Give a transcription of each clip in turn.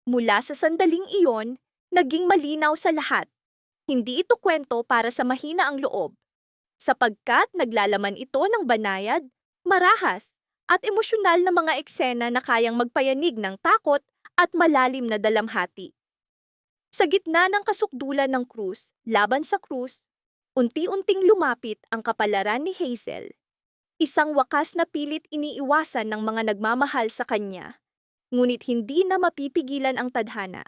Mula sa sandaling iyon, naging malinaw sa lahat. Hindi ito kwento para sa mahina ang loob, sapagkat naglalaman ito ng banayad, marahas, at emosyonal na mga eksena na kayang magpayanig ng takot at malalim na dalamhati. Sa gitna ng kasukdulan ng krus, laban sa krus, unti-unting lumapit ang kapalaran ni Hazel. Isang wakas na pilit iniiwasan ng mga nagmamahal sa kanya, ngunit hindi na mapipigilan ang tadhana.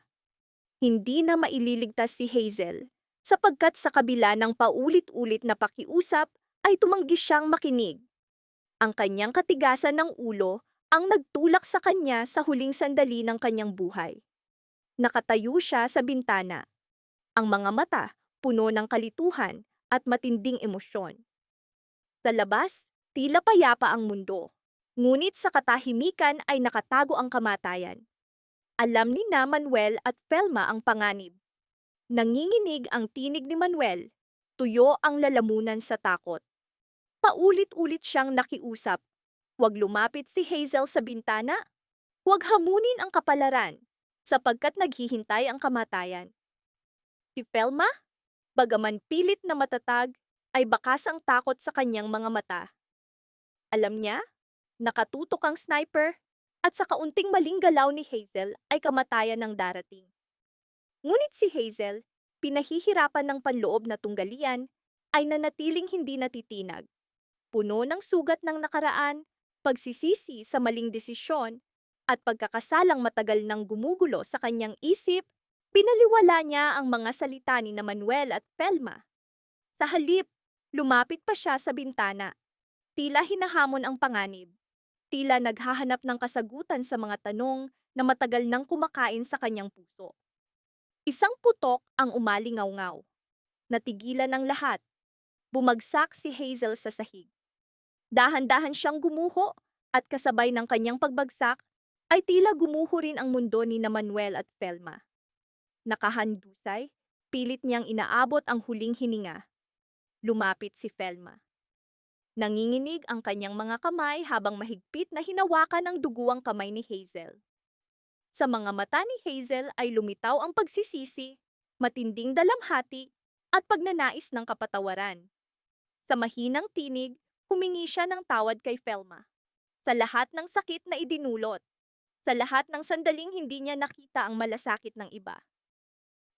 Hindi na maililigtas si Hazel, sapagkat sa kabila ng paulit-ulit na pakiusap ay tumanggi siyang makinig. Ang kanyang katigasan ng ulo ang nagtulak sa kanya sa huling sandali ng kanyang buhay. Nakatayo siya sa bintana, ang mga mata puno ng kalituhan at matinding emosyon. Sa labas, tila payapa ang mundo, ngunit sa katahimikan ay nakatago ang kamatayan. Alam ni na Manuel at Felma ang panganib. Nanginginig ang tinig ni Manuel, tuyo ang lalamunan sa takot. Paulit-ulit siyang nakiusap. Huwag lumapit si Hazel sa bintana. Huwag hamunin ang kapalaran, sapagkat naghihintay ang kamatayan. Si Felma, bagaman pilit na matatag, ay bakas ang takot sa kanyang mga mata. Alam niya, nakatutok ang sniper, at sa kaunting maling galaw ni Hazel ay kamatayan ng darating. Ngunit si Hazel, pinahihirapan ng panloob na tunggalian, ay nanatiling hindi natitinag. Puno ng sugat ng nakaraan, pagsisisi sa maling desisyon, at pagkakasalang matagal nang gumugulo sa kanyang isip, pinaliwala niya ang mga salita ni na Manuel at Felma. Sa halip, lumapit pa siya sa bintana. Tila hinahamon ang panganib. Tila naghahanap ng kasagutan sa mga tanong na matagal nang kumakain sa kanyang puso. Isang putok ang umalingaw-ngaw. Natigilan ng lahat. Bumagsak si Hazel sa sahig. Dahan-dahan siyang gumuho at kasabay ng kanyang pagbagsak ay tila gumuho rin ang mundo ni na Manuel at Felma. Nakahandusay, pilit niyang inaabot ang huling hininga. Lumapit si Felma. Nanginginig ang kanyang mga kamay habang mahigpit na hinawakan ang duguang kamay ni Hazel. Sa mga mata ni Hazel ay lumitaw ang pagsisisi, matinding dalamhati, at pagnanais ng kapatawaran. Sa mahinang tinig, humingi siya ng tawad kay Felma. Sa lahat ng sakit na idinulot, sa lahat ng sandaling hindi niya nakita ang malasakit ng iba.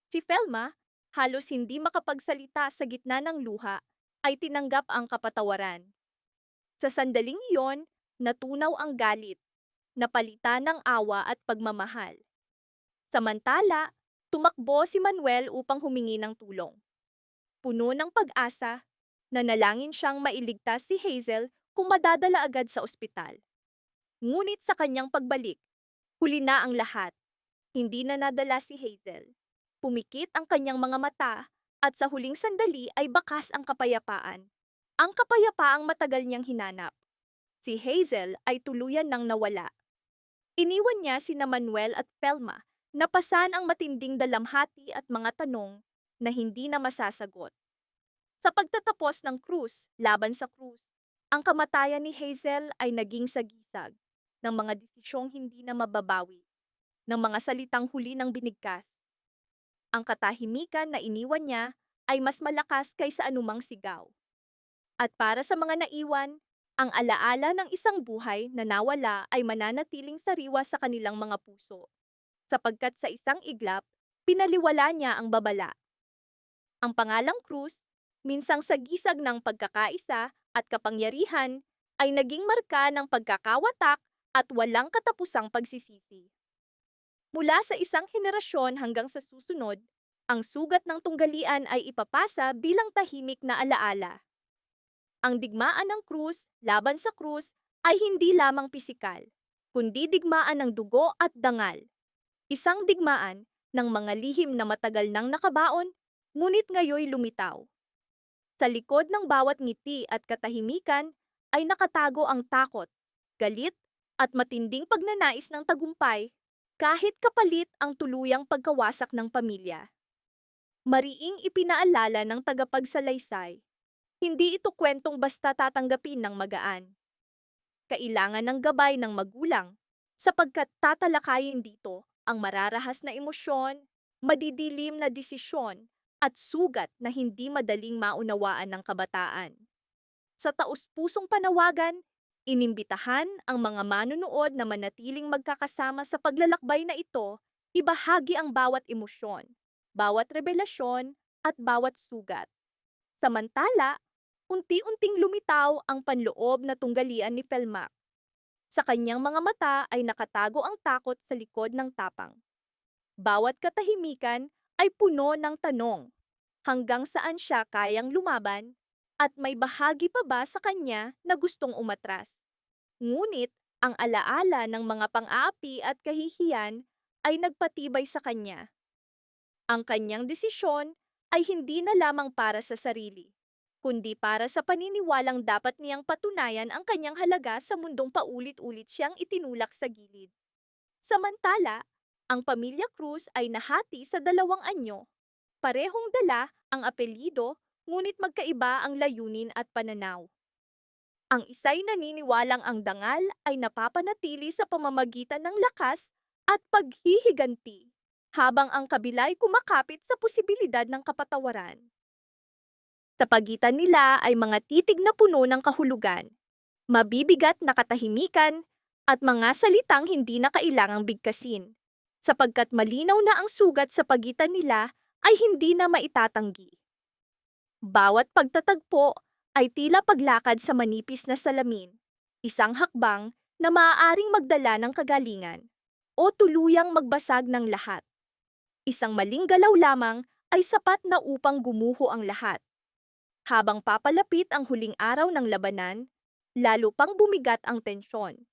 Si Felma, halos hindi makapagsalita sa gitna ng luha, ay tinanggap ang kapatawaran. Sa sandaling iyon, natunaw ang galit, napalitan ng awa at pagmamahal. Samantala, tumakbo si Manuel upang humingi ng tulong. Puno ng pag-asa, nanalangin siyang mailigtas si Hazel kung madadala agad sa ospital. Ngunit sa kanyang pagbalik, huli na ang lahat. Hindi na nadala si Hazel. Pumikit ang kanyang mga mata at sa huling sandali ay bakas ang kapayapaan. Ang kapayapaang matagal niyang hinanap. Si Hazel ay tuluyan nang nawala. Iniwan niya sina Manuel at Felma na pasan ang matinding dalamhati at mga tanong na hindi na masasagot. Sa pagtatapos ng krus, laban sa krus, ang kamatayan ni Hazel ay naging sagisag ng mga desisyong hindi na mababawi, ng mga salitang huli ng binigkas. Ang katahimikan na iniwan niya ay mas malakas kaysa anumang sigaw. At para sa mga naiwan, ang alaala ng isang buhay na nawala ay mananatiling sariwa sa kanilang mga puso, sapagkat sa isang iglap, pinaliwala niya ang babala. Ang pangalang krus, minsang sagisag ng pagkakaisa at kapangyarihan, ay naging marka ng pagkakawatak at walang katapusang pagsisisi. Mula sa isang henerasyon hanggang sa susunod, ang sugat ng tunggalian ay ipapasa bilang tahimik na alaala. Ang digmaan ng krus laban sa krus ay hindi lamang pisikal, kundi digmaan ng dugo at dangal. Isang digmaan ng mga lihim na matagal nang nakabaon, ngunit ngayoy lumitaw. Sa likod ng bawat ngiti at katahimikan ay nakatago ang takot, galit, at matinding pagnanais ng tagumpay, kahit kapalit ang tuluyang pagkawasak ng pamilya. Mariing ipinaalala ng tagapagsalaysay, hindi ito kwentong basta tatanggapin ng magaan. Kailangan ng gabay ng magulang, sapagkat tatalakayin dito ang mararahas na emosyon, madidilim na desisyon, at sugat na hindi madaling maunawaan ng kabataan. Sa taus-pusong panawagan, inimbitahan ang mga manunood na manatiling magkakasama sa paglalakbay na ito, ibahagi ang bawat emosyon, bawat revelasyon, at bawat sugat. Samantala, unti-unting lumitaw ang panloob na tunggalian ni Felmac. Sa kanyang mga mata ay nakatago ang takot sa likod ng tapang. Bawat katahimikan ay puno ng tanong. Hanggang saan siya kayang lumaban? At may bahagi pa ba sa kanya na gustong umatras? Ngunit, ang alaala ng mga pang-aapi at kahihiyan ay nagpatibay sa kanya. Ang kanyang desisyon ay hindi na lamang para sa sarili, kundi para sa paniniwalang dapat niyang patunayan ang kanyang halaga sa mundong paulit-ulit siyang itinulak sa gilid. Samantala, ang pamilya Cruz ay nahati sa dalawang anyo. Parehong dala ang apelyido, ngunit magkaiba ang layunin at pananaw. Ang isa'y naniniwalang ang dangal ay napapanatili sa pamamagitan ng lakas at paghihiganti, habang ang kabila'y kumakapit sa posibilidad ng kapatawaran. Sa pagitan nila ay mga titig na puno ng kahulugan, mabibigat na katahimikan, at mga salitang hindi na kailangang bigkasin, sapagkat malinaw na ang sugat sa pagitan nila ay hindi na maitatanggi. Bawat pagtatagpo ay tila paglakad sa manipis na salamin, isang hakbang na maaaring magdala ng kagalingan o tuluyang magbasag ng lahat. Isang maling galaw lamang ay sapat na upang gumuho ang lahat. Habang papalapit ang huling araw ng labanan, lalo pang bumigat ang tensyon.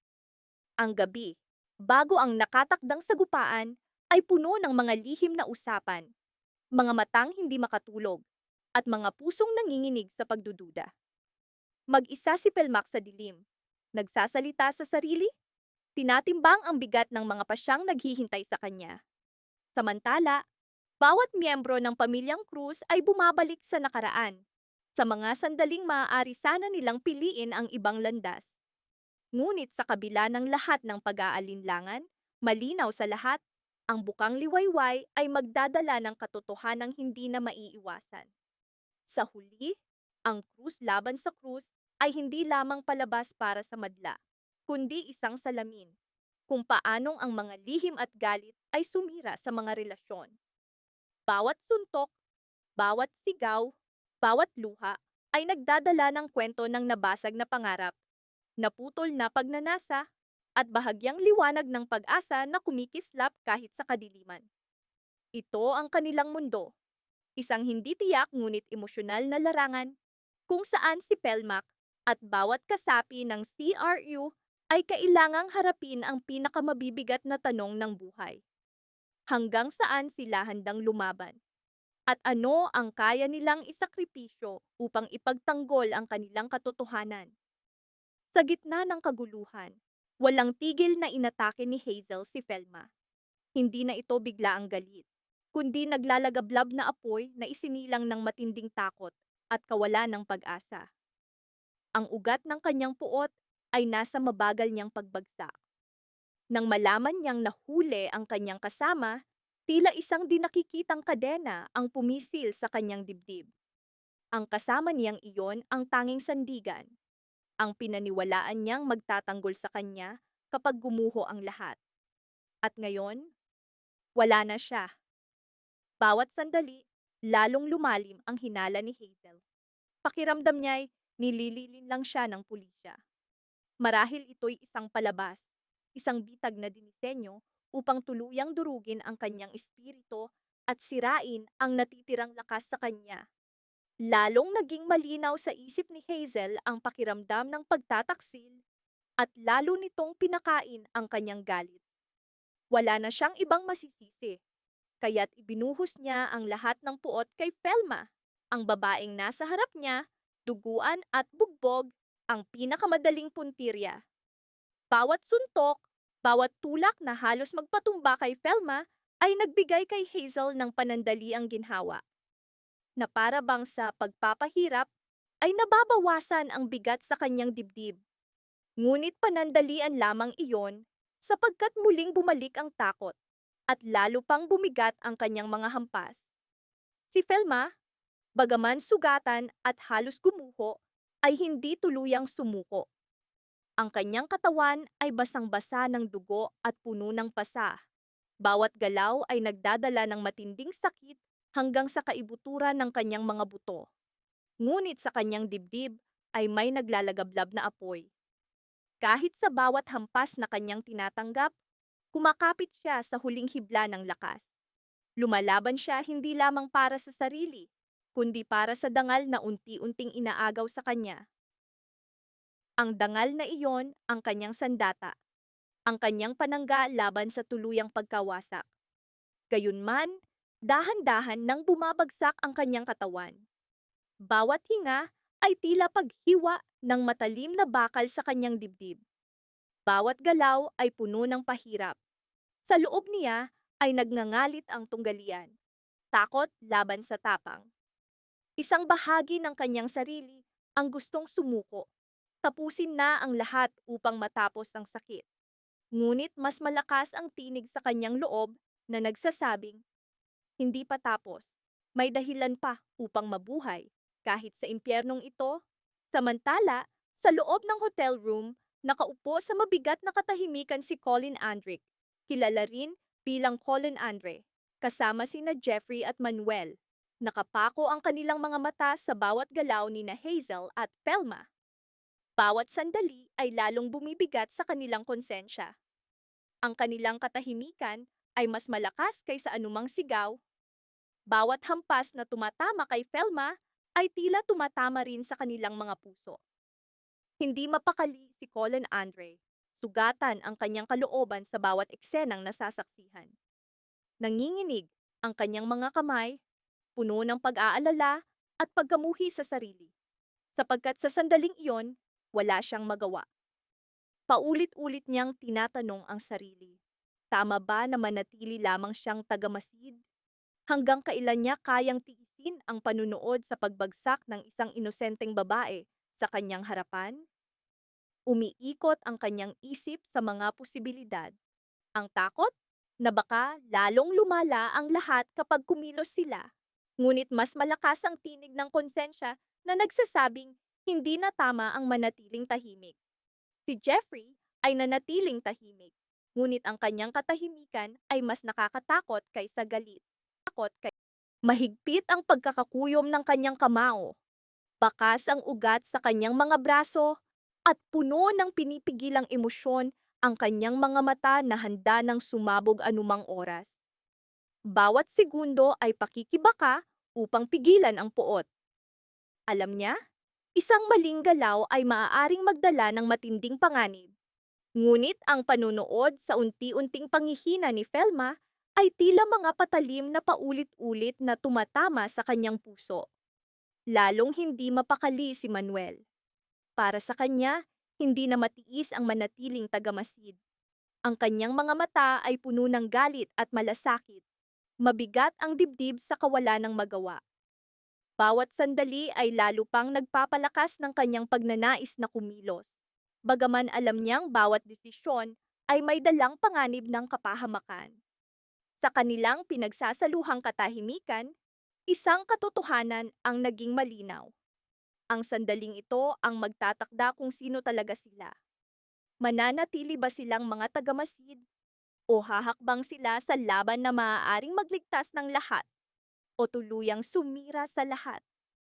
Ang gabi, bago ang nakatakdang sagupaan, ay puno ng mga lihim na usapan, mga matang hindi makatulog, at mga pusong nanginginig sa pagdududa. Mag-isa si Felmac sa dilim, nagsasalita sa sarili, tinatimbang ang bigat ng mga pasyang naghihintay sa kanya. Samantala, bawat miyembro ng pamilyang Cruz ay bumabalik sa nakaraan, sa mga sandaling maaari sana nilang piliin ang ibang landas. Ngunit sa kabila ng lahat ng pag-aalinlangan, malinaw sa lahat, ang bukang liwayway ay magdadala ng katotohanang hindi na maiiwasan. Sa huli, ang krus laban sa krus ay hindi lamang palabas para sa madla, kundi isang salamin kung paanong ang mga lihim at galit ay sumira sa mga relasyon. Bawat suntok, bawat sigaw, bawat luha ay nagdadala ng kwento ng nabasag na pangarap, naputol na pagnanasa, at bahagyang liwanag ng pag-asa na kumikislap kahit sa kadiliman. Ito ang kanilang mundo, isang hindi tiyak ngunit emosyonal na larangan kung saan si Felmac at bawat kasapi ng CRU ay kailangang harapin ang pinakamabibigat na tanong ng buhay. Hanggang saan sila handang lumaban? At ano ang kaya nilang isakripisyo upang ipagtanggol ang kanilang katotohanan? Sa gitna ng kaguluhan, walang tigil na inatake ni Hazel si Felma. Hindi na ito bigla ang galit, kundi naglalagablab na apoy na isinilang ng matinding takot at kawalan ng pag-asa. Ang ugat ng kanyang puot ay nasa mabagal niyang pagbagsak. Nang malaman niyang nahuli ang kanyang kasama, tila isang di nakikitang kadena ang pumisil sa kanyang dibdib. Ang kasama niyang iyon ang tanging sandigan, ang pinaniwalaan niyang magtatanggol sa kanya kapag gumuho ang lahat. At ngayon, wala na siya. Bawat sandali, lalong lumalim ang hinala ni Hazel. Pakiramdam niya'y nilililin lang siya ng pulisya. Marahil ito'y isang palabas, isang bitag na dinisenyo upang tuluyang durugin ang kanyang espiritu at sirain ang natitirang lakas sa kanya. Lalong naging malinaw sa isip ni Hazel ang pakiramdam ng pagtataksil at lalo nitong pinakain ang kanyang galit. Wala na siyang ibang masisisi, kaya't ibinuhos niya ang lahat ng puot kay Felma, ang babaeng nasa harap niya, duguan at bugbog, ang pinakamadaling puntirya. Bawat suntok, bawat tulak na halos magpatumba kay Felma ay nagbigay kay Hazel ng panandaliang ginhawa, na para bang sa pagpapahirap ay nababawasan ang bigat sa kanyang dibdib. Ngunit panandalian lamang iyon sapagkat muling bumalik ang takot at lalo pang bumigat ang kanyang mga hampas. Si Felma, bagaman sugatan at halos gumuho, ay hindi tuluyang sumuko. Ang kanyang katawan ay basang-basa ng dugo at puno ng pasa. Bawat galaw ay nagdadala ng matinding sakit hanggang sa kaibuturan ng kanyang mga buto. Ngunit sa kanyang dibdib ay may naglalagablab na apoy. Kahit sa bawat hampas na kanyang tinatanggap, kumakapit siya sa huling hibla ng lakas. Lumalaban siya hindi lamang para sa sarili, kundi para sa dangal na unti-unting inaagaw sa kanya. Ang dangal na iyon ang kanyang sandata, ang kanyang panangga laban sa tuluyang pagkawasak. Gayunman, dahan-dahan nang bumabagsak ang kanyang katawan. Bawat hinga ay tila paghiwa ng matalim na bakal sa kanyang dibdib. Bawat galaw ay puno ng pahirap. Sa loob niya ay nagngangalit ang tunggalian, takot laban sa tapang. Isang bahagi ng kanyang sarili ang gustong sumuko. Tapusin na ang lahat upang matapos ang sakit. Ngunit mas malakas ang tinig sa kanyang loob na nagsasabing, hindi pa tapos, may dahilan pa upang mabuhay. Kahit sa impyernong ito, samantala, sa loob ng hotel room, nakaupo sa mabigat na katahimikan si Colin Andrick, kilala rin bilang Colin Andre, kasama sina Jeffrey at Manuel. Nakapako ang kanilang mga mata sa bawat galaw ni na Hazel at Felma. Bawat sandali ay lalong bumibigat sa kanilang konsensya. Ang kanilang katahimikan ay mas malakas kaysa anumang sigaw. Bawat hampas na tumatama kay Felma ay tila tumatama rin sa kanilang mga puso. Hindi mapakali si Colin Andre. Sugatan ang kanyang kalooban sa bawat eksenang nasasaksihan. Nanginginig ang kanyang mga kamay, puno ng pag-aalala at pagkamuhi sa sarili. Sapagkat sa sandaling iyon, wala siyang magawa. Paulit-ulit niyang tinatanong ang sarili. Tama ba na manatili lamang siyang tagamasid? Hanggang kailan niya kayang tiisin ang panunood sa pagbagsak ng isang inosenteng babae sa kanyang harapan? Umiikot ang kanyang isip sa mga posibilidad. Ang takot na baka lalong lumala ang lahat kapag kumilos sila. Ngunit mas malakas ang tinig ng konsensya na nagsasabing hindi na tama ang manatiling tahimik. Si Jeffrey ay nanatiling tahimik, ngunit ang kanyang katahimikan ay mas nakakatakot kaysa galit. Mahigpit ang pagkakakuyom ng kanyang kamao, bakas ang ugat sa kanyang mga braso, at puno ng pinipigilang emosyon ang kanyang mga mata na handa ng sumabog anumang oras. Bawat segundo ay pakikibaka upang pigilan ang puot. Alam niya, isang maling galaw ay maaaring magdala ng matinding panganib. Ngunit ang panunood sa unti-unting panghihina ni Felma ay tila mga patalim na paulit-ulit na tumatama sa kanyang puso. Lalong hindi mapakali si Manuel. Para sa kanya, hindi na matiis ang manatiling tagamasid. Ang kanyang mga mata ay puno ng galit at malasakit. Mabigat ang dibdib sa kawalan ng magawa. Bawat sandali ay lalo pang nagpapalakas ng kanyang pagnanais na kumilos. Bagaman alam niyang bawat desisyon ay may dalang panganib ng kapahamakan. Sa kanilang pinagsasaluhang katahimikan, isang katotohanan ang naging malinaw. Ang sandaling ito ang magtatakda kung sino talaga sila. Mananatili ba silang mga tagamasid? O hahakbang sila sa laban na maaaring magligtas ng lahat? O tuluyang sumira sa lahat?